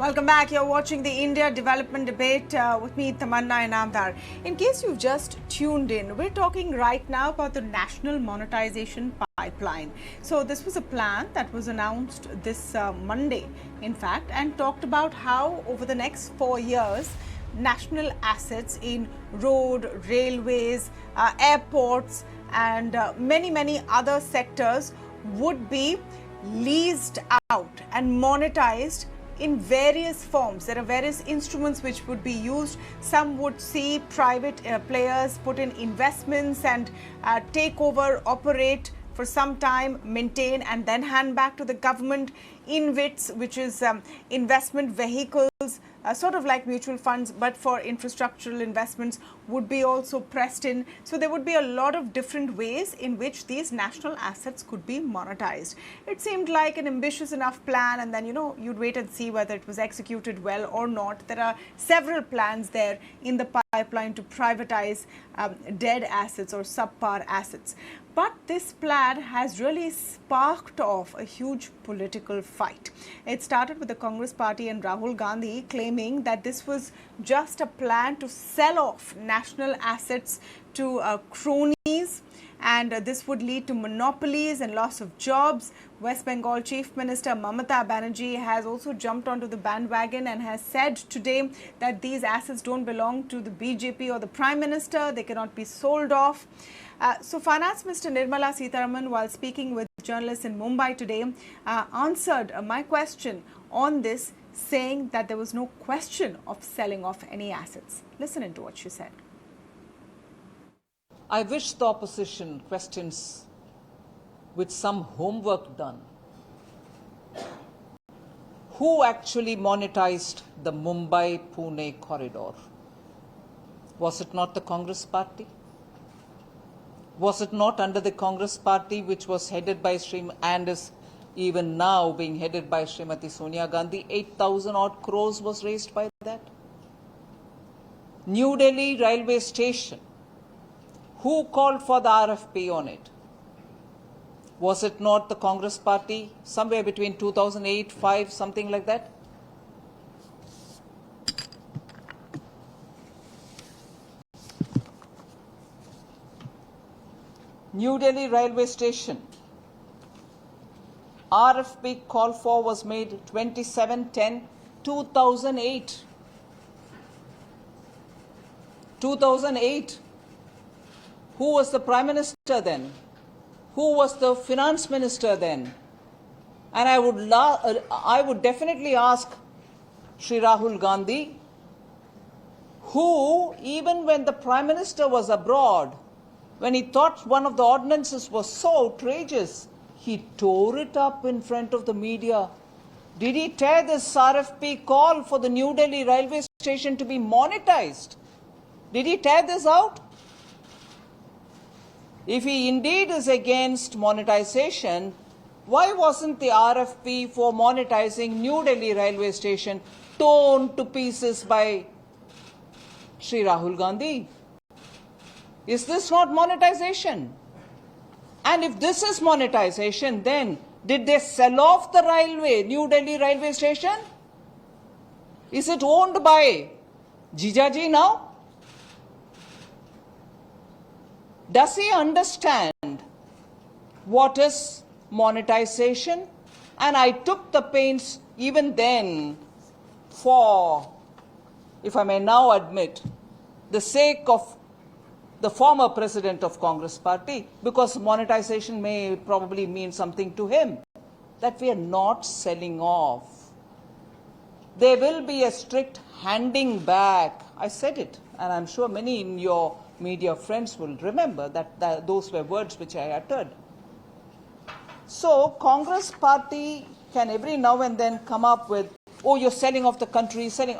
Welcome back. You're watching the India Development Debate with me, Tamanna Inamdar. In case you've just tuned in, we're talking right now about the National Monetization Pipeline. So this was a plan that was announced this Monday, in fact, and talked about how over the next 4 years, national assets in road, railways, airports and many other sectors would be leased out and monetized in various forms. There are various instruments which would be used. Some would see private players put in investments and take over, operate for some time, maintain and then hand back to the government. InVITs, which is investment vehicles, sort of like mutual funds, but for infrastructural investments, would be also pressed in. So there would be a lot of different ways in which these national assets could be monetized. It seemed like an ambitious enough plan, and then, you'd wait and see whether it was executed well or not. There are several plans there in the pipeline to privatize dead assets or subpar assets. But this plan has really sparked off a huge political fight. It started with the Congress party and Rahul Gandhi claiming that this was just a plan to sell off national assets to cronies, and this would lead to monopolies and loss of jobs. West Bengal Chief Minister Mamata Banerjee has also jumped onto the bandwagon and has said today that these assets don't belong to the BJP or the Prime Minister. They cannot be sold off. So Finance Minister Nirmala Sitharaman, while speaking with journalists in Mumbai today, answered my question on this, saying that there was no question of selling off any assets. Listen into what she said. I wish the opposition questions with some homework done. Who actually monetized the Mumbai-Pune corridor? Was it not the Congress party? Was it not under the Congress party, which was headed by and is even now being headed by Srimati Sonia Gandhi? 8,000 odd crores was raised by that. New Delhi railway station. Who called for the RFP on it? Was it not the Congress party? Somewhere between 2008, 5, something like that. New Delhi railway station. RFP call for was made 27/10/2008. 2008. Who was the Prime Minister then? Who was the Finance Minister then? And I would definitely ask Shri Rahul Gandhi, who, even when the Prime Minister was abroad, when he thought one of the ordinances was so outrageous, he tore it up in front of the media. Did he tear this RFP call for the New Delhi railway station to be monetized? Did he tear this out? If he indeed is against monetization, why wasn't the RFP for monetizing New Delhi railway station torn to pieces by Shri Rahul Gandhi? Is this not monetization? And if this is monetization, then did they sell off the railway, New Delhi railway station? Is it owned by Jijaji now? Does he understand what is monetization? And I took the pains even then for, if I may now admit, the sake of the former president of Congress party, because monetization may probably mean something to him, that we are not selling off. There will be a strict handing back. I said it, and I'm sure many in your media friends will remember that those were words which I uttered. So Congress party can every now and then come up with, oh, you're selling off the country, selling.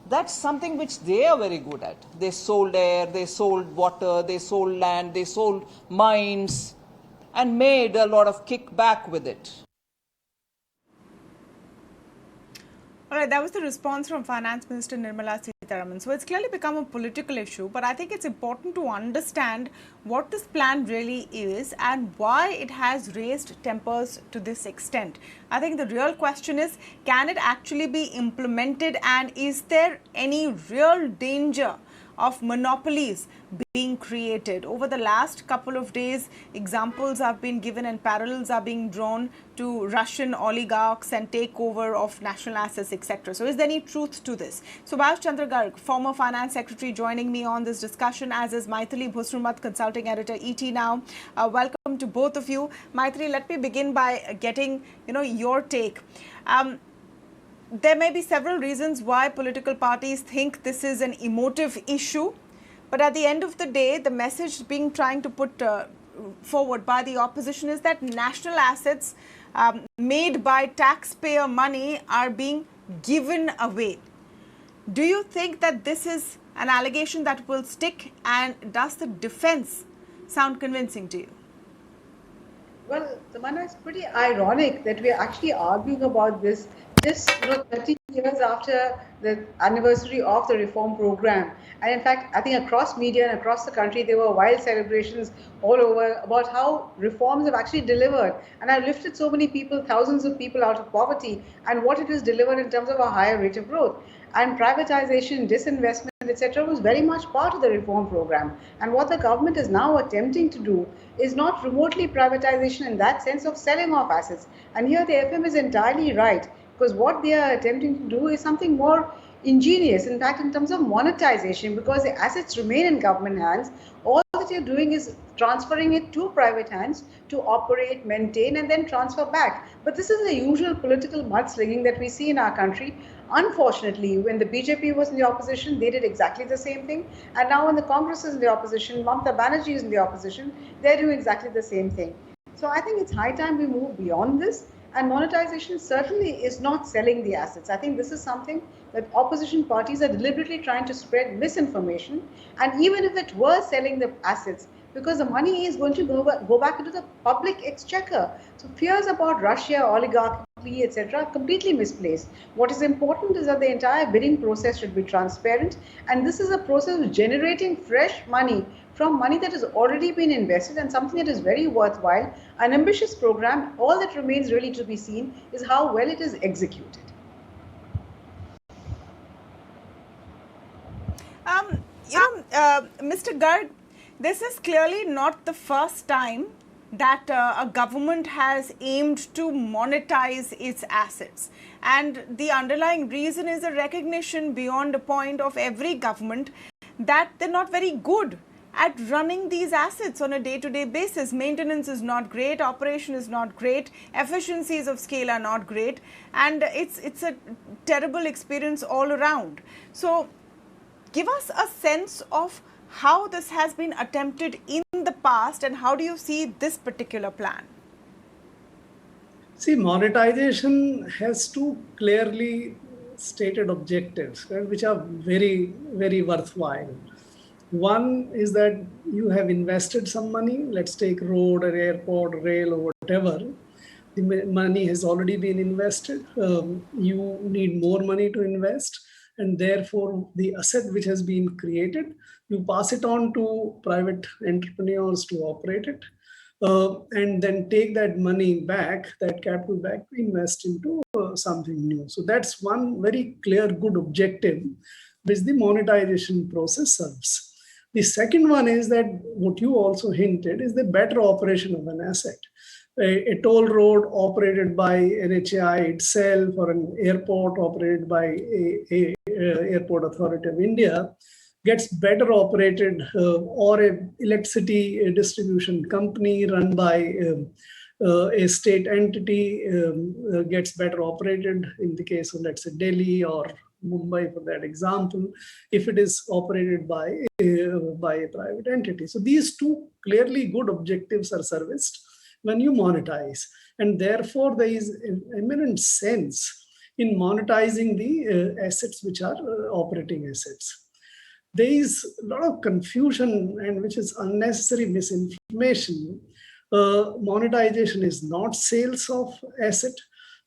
That's something which they are very good at. They sold air, they sold water, they sold land, they sold mines, and made a lot of kickback with it. All right, that was the response from Finance Minister Nirmala Sitharaman. So it's clearly become a political issue, but I think it's important to understand what this plan really is and why it has raised tempers to this extent. I think the real question is, can it actually be implemented, and is there any real danger of monopolies being created? Over the last couple of days, examples have been given and parallels are being drawn to Russian oligarchs and takeover of national assets, etc. So is there any truth to this? Subhash Chandra Garg, former finance secretary, joining me on this discussion, as is Mythili, Bhusnurmath, consulting editor, ET Now. Welcome to both of you. Mythili, let me begin by getting your take. There may be several reasons why political parties think this is an emotive issue, but at the end of the day, the message being trying to put forward by the opposition is that national assets made by taxpayer money are being given away. Do you think that this is an allegation that will stick, and does the defense sound convincing to you? Well, Tamanna, it's pretty ironic that we are actually arguing about this just 30 years after the anniversary of the reform program. And in fact, I think across media and across the country, there were wild celebrations all over about how reforms have actually delivered and have lifted so many people, thousands of people out of poverty, and what it has delivered in terms of a higher rate of growth. And privatization, disinvestment, etc., was very much part of the reform program. And what the government is now attempting to do is not remotely privatization in that sense of selling off assets. And here the FM is entirely right, because what they are attempting to do is something more ingenious, in fact, in terms of monetization, because the assets remain in government hands. All that you're doing is transferring it to private hands to operate, maintain, and then transfer back. But this is the usual political mudslinging that we see in our country. Unfortunately, when the BJP was in the opposition, they did exactly the same thing. And now when the Congress is in the opposition, Mamata Banerjee is in the opposition, they're doing exactly the same thing. So I think it's high time we move beyond this. And monetization certainly is not selling the assets. I think this is something that opposition parties are deliberately trying to spread misinformation. And even if it were selling the assets, because the money is going to go back into the public exchequer. So fears about Russia, oligarchy, etc., are completely misplaced. What is important is that the entire bidding process should be transparent. And this is a process of generating fresh money from money that has already been invested and something that is very worthwhile. An ambitious program. All that remains really to be seen is how well it is executed. Mr. Garg, this is clearly not the first time that a government has aimed to monetize its assets. And the underlying reason is a recognition beyond a point of every government that they're not very good at running these assets on a day-to-day basis. Maintenance is not great, operation is not great, efficiencies of scale are not great, and it's a terrible experience all around. So give us a sense of how this has been attempted in the past, and how do you see this particular plan? See, monetization has two clearly stated objectives, right, which are very, very worthwhile. One is that you have invested some money, let's take road or airport, rail or whatever. The money has already been invested. You need more money to invest. And therefore, the asset which has been created, you pass it on to private entrepreneurs to operate it. And then take that money back, that capital back, to invest into something new. So that's one very clear, good objective which the monetization process serves. The second one is that what you also hinted is the better operation of an asset. A toll road operated by NHAI itself, or an airport operated by a Airport Authority of India, gets better operated, or a electricity distribution company run by a state entity gets better operated, in the case of, let's say, Delhi or Mumbai, for that example, if it is operated by a private entity. So these two clearly good objectives are serviced when you monetize. And therefore, there is an eminent sense in monetizing the assets which are operating assets. There is a lot of confusion, and which is unnecessary misinformation. Monetization is not sales of asset.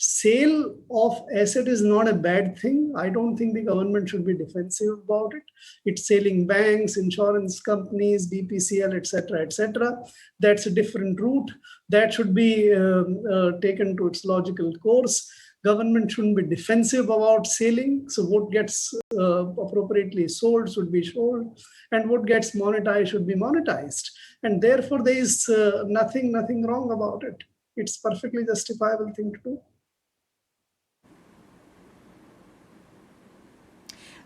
Sale of asset is not a bad thing. I don't think the government should be defensive about it. It's selling banks, insurance companies, BPCL, etc., etc. That's a different route. That should be taken to its logical course. Government shouldn't be defensive about selling. So what gets appropriately sold should be sold, and what gets monetized should be monetized. And therefore, there is nothing wrong about it. It's perfectly justifiable thing to do.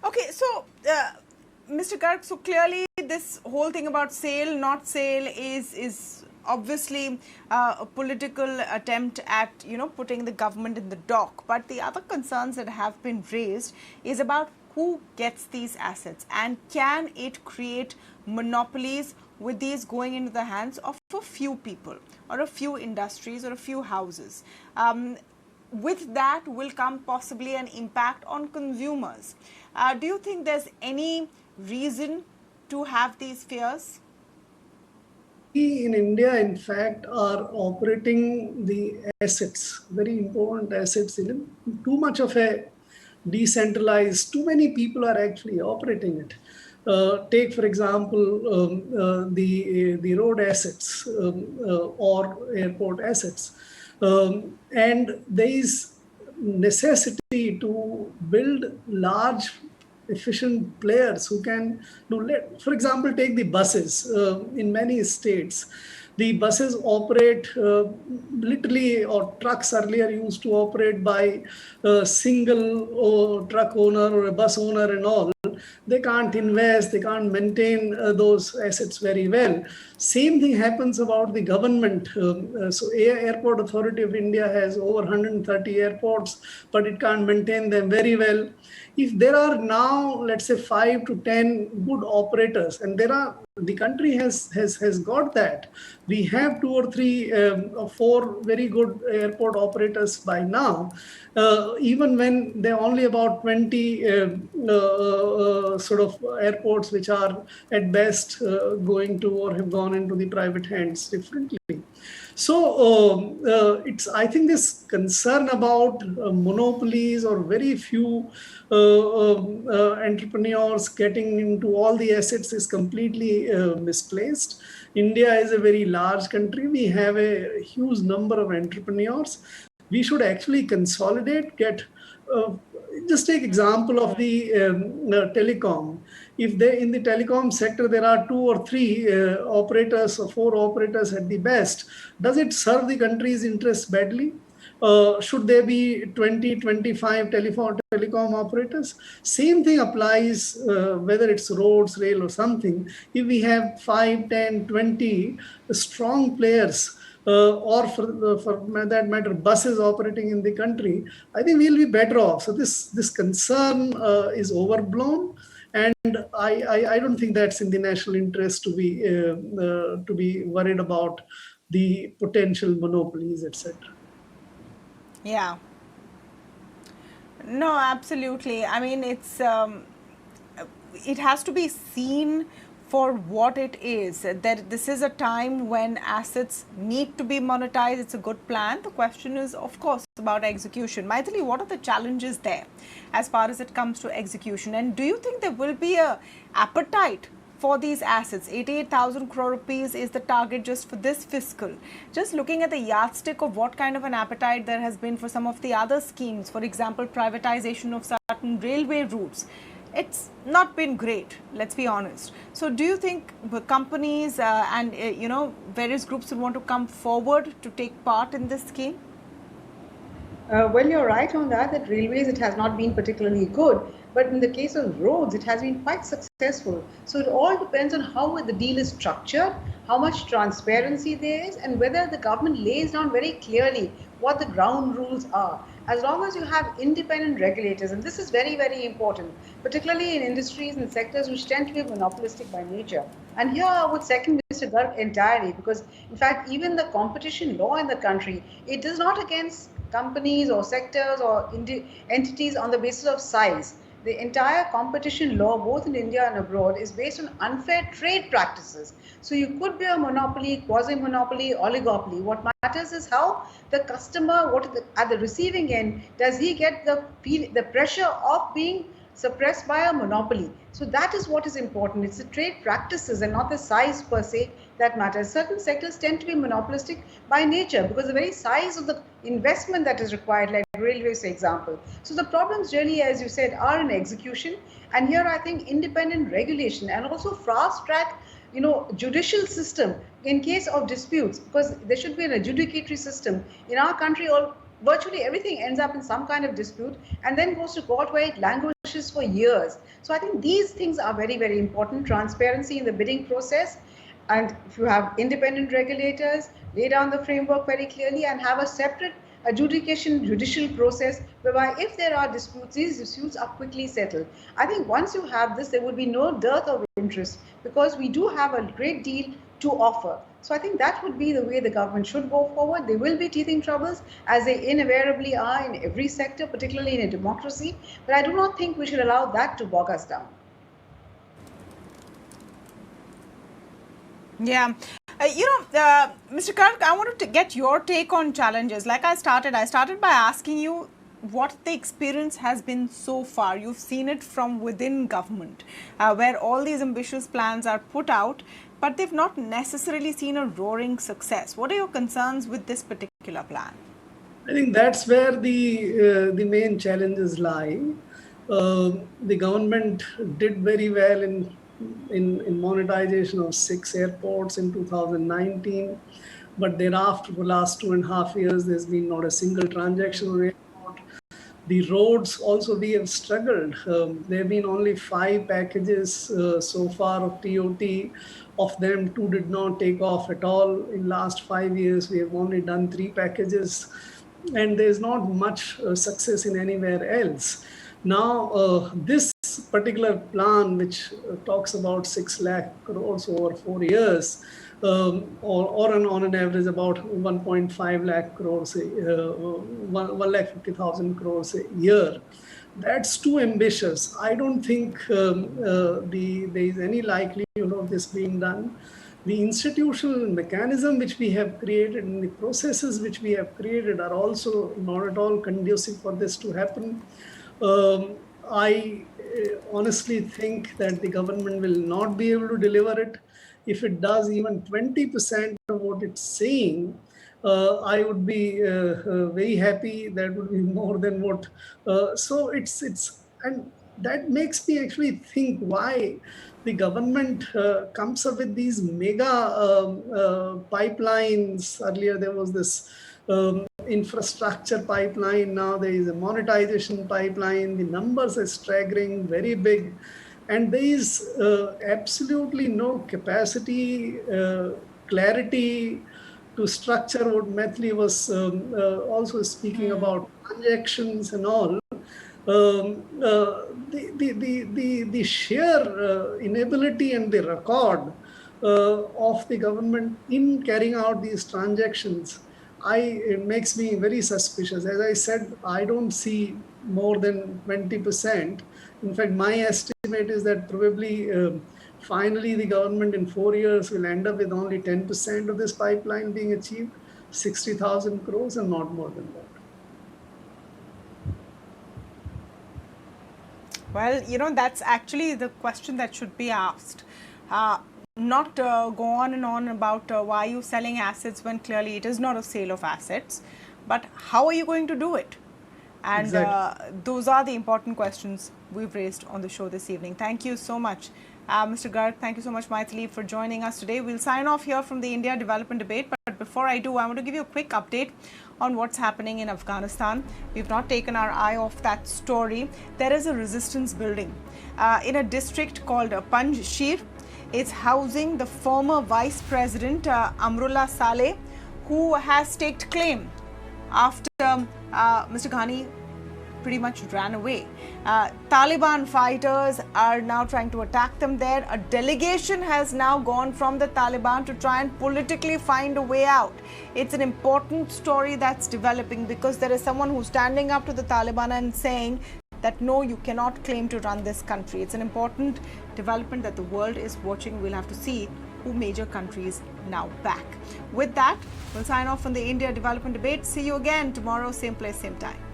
Okay, so Mr. Garg, so clearly this whole thing about sale, not sale is obviously a political attempt at, putting the government in the dock. But the other concerns that have been raised is about who gets these assets, and can it create monopolies with these going into the hands of a few people or a few industries or a few houses. With that will come possibly an impact on consumers. Do you think there's any reason to have these fears? We in India, in fact, are operating the assets, very important assets, in too much of a decentralized, too many people are actually operating it. Take, for example, the road assets or airport assets. And there is necessity to build large efficient players who can do, for example, take the buses. In many states, the buses operate literally, or trucks earlier used to operate by a single truck owner or a bus owner and all. They can't invest, they can't maintain those assets very well. Same thing happens about the government. So Airport Authority of India has over 130 airports, but it can't maintain them very well. If there are now, let's say, 5 to 10 good operators, and the country has got that. We have 2 or 3 or 4 very good airport operators by now. Even when there are only about 20 sort of airports which are at best going to or have gone into the private hands differently. So I think this concern about monopolies or very few entrepreneurs getting into all the assets is completely misplaced. India is a very large country. We have a huge number of entrepreneurs. We should actually consolidate, just take example of the telecom. If in the telecom sector there are 2 or 3 operators or 4 operators at the best, does it serve the country's interests badly? Should there be 20, 25 telecom operators? Same thing applies whether it's roads, rail or something. If we have 5, 10, 20 strong players, or for that matter, buses operating in the country, I think we'll be better off. So this concern is overblown, and I don't think that's in the national interest to be worried about the potential monopolies, etc. Yeah. No, absolutely. I mean, it has to be seen for what it is. That this is a time when assets need to be monetized. It's a good plan. The question is, of course, about execution. Mythili, what are the challenges there as far as it comes to execution? And do you think there will be a appetite for these assets? 88,000 crore rupees is the target just for this fiscal. Just looking at the yardstick of what kind of an appetite there has been for some of the other schemes, for example, privatization of certain railway routes, it's not been great, let's be honest. So do you think companies and various groups would want to come forward to take part in this scheme? Well, you're right on that railways, it has not been particularly good. But in the case of roads, it has been quite successful. So it all depends on how the deal is structured, how much transparency there is, and whether the government lays down very clearly what the ground rules are. As long as you have independent regulators, and this is very, very important, particularly in industries and sectors which tend to be monopolistic by nature. And here I would second Mr. Garg entirely, because in fact, even the competition law in the country, it is not against companies or sectors or entities on the basis of size. the entire competition law, both in India and abroad, is based on unfair trade practices. So you could be a monopoly, quasi-monopoly, oligopoly. What matters is how the customer, at the receiving end, does he get the pressure of being suppressed by a monopoly. So that is what is important. It's the trade practices and not the size per se that matters. Certain sectors tend to be monopolistic by nature because the very size of the investment that is required, like railways, for example. So the problems really, as you said, are in execution. And here I think independent regulation and also fast track judicial system in case of disputes, because there should be an adjudicatory system. In our country, virtually everything ends up in some kind of dispute and then goes to court where it languishes for years. So I think these things are very, very important. Transparency in the bidding process, and if you have independent regulators, lay down the framework very clearly and have a separate adjudication judicial process whereby if there are disputes, these disputes are quickly settled. I think once you have this, there will be no dearth of interest because we do have a great deal to offer. So I think that would be the way the government should go forward. There will be teething troubles, as they invariably are in every sector, particularly in a democracy, but I do not think we should allow that to bog us down. Yeah. Mr. Garg, I wanted to get your take on challenges. Like I started by asking you what the experience has been so far. You've seen it from within government, where all these ambitious plans are put out, but they've not necessarily seen a roaring success. What are your concerns with this particular plan? I think that's where the main challenges lie. The government did very well in monetization of 6 airports in 2019, but thereafter, for the last 2.5 years, there's been not a single transaction on airport. The roads also, we have struggled. There have been only 5 packages so far of TOT. Of them, 2 did not take off at all. In last 5 years, we have only done 3 packages, and there's not much success in anywhere else. Now, this particular plan, which talks about 6 lakh crores over 4 years, or on an average about 1.5 lakh crores, 1,50,000 crores a year. That's too ambitious. I don't think there is any likelihood of this being done. The institutional mechanism which we have created and the processes which we have created are also not at all conducive for this to happen. I honestly think that the government will not be able to deliver it. If it does even 20% of what it's saying, I would be very happy. That would be more than what. So and that makes me actually think why the government comes up with these mega pipelines. Earlier there was this infrastructure pipeline. Now there is a monetization pipeline. The numbers are staggering, very big. And there is absolutely no capacity, clarity to structure what Mythili was also speaking about, transactions and all. The sheer inability and the record of the government in carrying out these transactions, it makes me very suspicious. As I said, I don't see more than 20%. In fact, my estimate is that probably finally the government in 4 years will end up with only 10% of this pipeline being achieved, 60,000 crores and not more than that. Well, that's actually the question that should be asked. Not go on and on about why you're selling assets when clearly it is not a sale of assets, but how are you going to do it? And exactly. Those are the important questions we've raised on the show this evening. Thank you so much, Mr. Garg. Thank you so much, Mythili, for joining us today. We'll sign off here from the India Development Debate. But before I do, I want to give you a quick update on what's happening in Afghanistan. We've not taken our eye off that story. There is a resistance building in a district called Panjshir. It's housing the former Vice President Amrullah Saleh, who has staked claim after Mr. Ghani pretty much ran away. Taliban fighters are now trying to attack them there. A delegation has now gone from the Taliban to try and politically find a way out. It's an important story that's developing because there is someone who's standing up to the Taliban and saying that no, you cannot claim to run this country. It's an important development that the world is watching. We'll have to see who major countries now back. With that, we'll sign off on the India Development Debate. See you again tomorrow, same place, same time.